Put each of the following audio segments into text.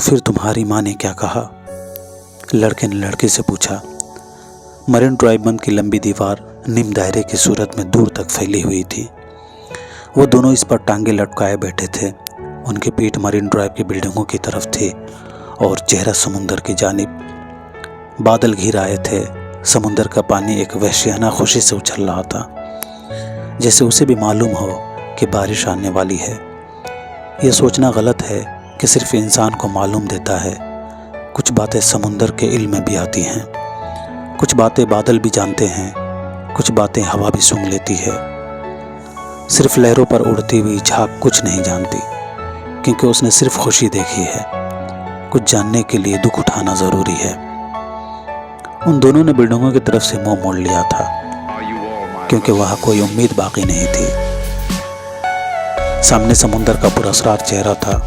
फिर तुम्हारी माँ ने क्या कहा? लड़के ने लड़के से पूछा। मरीन ड्राइव बंद की लंबी दीवार निम दायरे की सूरत में दूर तक फैली हुई थी। वो दोनों इस पर टांगे लटकाए बैठे थे। उनकी पीठ मरीन ड्राइव की बिल्डिंगों की तरफ थी और चेहरा समुंदर की जानिब। बादल घिर आए थे। समुंदर का पानी एक वहशियाना खुशी से उछल रहा था, जैसे उसे भी मालूम हो कि बारिश आने वाली है। यह सोचना गलत है कि सिर्फ इंसान को मालूम देता है। कुछ बातें समुंदर के इल्म में भी आती हैं, कुछ बातें बादल भी जानते हैं, कुछ बातें हवा भी सूंघ लेती है। सिर्फ लहरों पर उड़ती हुई झाग कुछ नहीं जानती, क्योंकि उसने सिर्फ खुशी देखी है। कुछ जानने के लिए दुख उठाना ज़रूरी है। उन दोनों ने बिल्डिंगों की तरफ से मुंह मोड़ लिया था, क्योंकि वहाँ कोई उम्मीद बाकी नहीं थी। सामने समुंदर का पुरस्कार चेहरा था।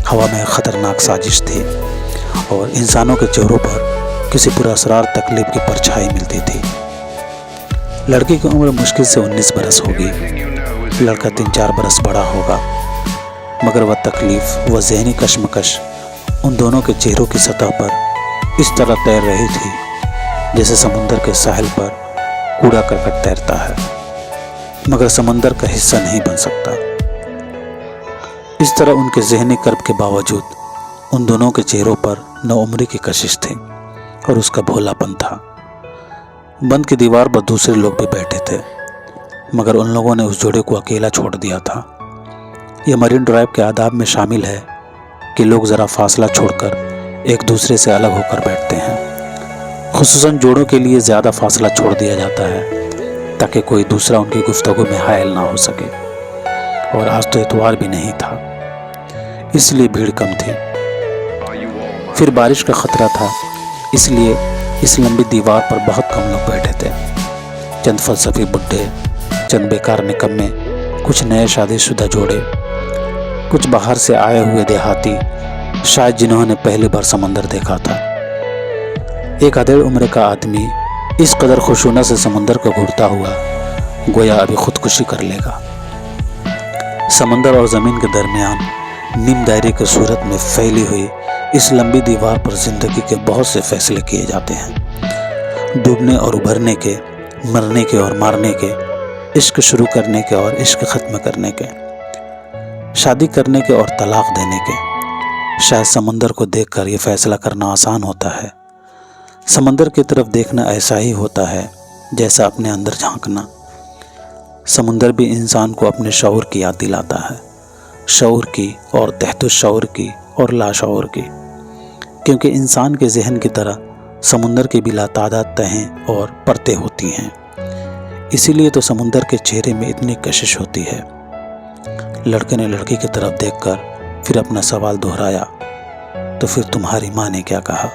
हवा में खतरनाक साजिश थी और इंसानों के चेहरों पर किसी पुरस्कार तकलीफ की परछाई मिलती थी। लड़की की उम्र मुश्किल से 19 बरस होगी। लड़का 3-4 बरस बड़ा होगा, मगर वह तकलीफ, वह ज़हनी कश्मकश उन दोनों के चेहरों की सतह पर इस तरह तैर रही थी जैसे समुंदर के साहिल पर कूड़ा करकट तैरता है, मगर समंदर का हिस्सा नहीं बन सकता। इस तरह उनके ज़हनी कर्ब के बावजूद उन दोनों के चेहरों पर नौउम्री की कशिश थी और उसका भोलापन था। बंद की दीवार पर दूसरे लोग भी बैठे थे, मगर उन लोगों ने उस जोड़े को अकेला छोड़ दिया था। यह मरीन ड्राइव के आदाब में शामिल है कि लोग ज़रा फासला छोड़कर एक दूसरे से अलग होकर बैठते हैं। खुसूसन जोड़ों के लिए ज़्यादा फासला छोड़ दिया जाता है ताकि कोई दूसरा उनकी गुफ्तगू में हायल ना हो सके। और आज तो इतवार भी नहीं था, इसलिए भीड़ कम थी। फिर बारिश का खतरा था, इसलिए इस लंबी दीवार पर बहुत कम लोग बैठे थे। चंद फलसफी बुड्ढे, चंद बेकार निकम्मे, कुछ नए शादीशुदा जोड़े, कुछ बाहर से आए हुए देहाती, शायद जिन्होंने पहली बार समंदर देखा था। एक अधेड़ उम्र का आदमी इस कदर खुशूना से समंदर को घूरता हुआ गोया अभी खुदकुशी कर लेगा। समंदर और ज़मीन के दरमियान निम दायरे की सूरत में फैली हुई इस लंबी दीवार पर ज़िंदगी के बहुत से फैसले किए जाते हैं। डूबने और उभरने के, मरने के और मारने के, इश्क शुरू करने के और इश्क ख़त्म करने के, शादी करने के और तलाक देने के। शायद समंदर को देखकर यह फैसला करना आसान होता है। समंदर की तरफ देखना ऐसा ही होता है जैसा अपने अंदर झांकना। समुंदर भी इंसान को अपने शऊर की याद दिलाता है, शऊर की और तहतुश शऊर की और लाशऊर की, क्योंकि इंसान के जहन की तरह समुंदर की भी लातादाद तहें और परतें होती हैं। इसीलिए तो समुंदर के चेहरे में इतनी कशिश होती है। लड़के ने लड़की की तरफ देखकर फिर अपना सवाल दोहराया, तो फिर तुम्हारी माँ ने क्या कहा?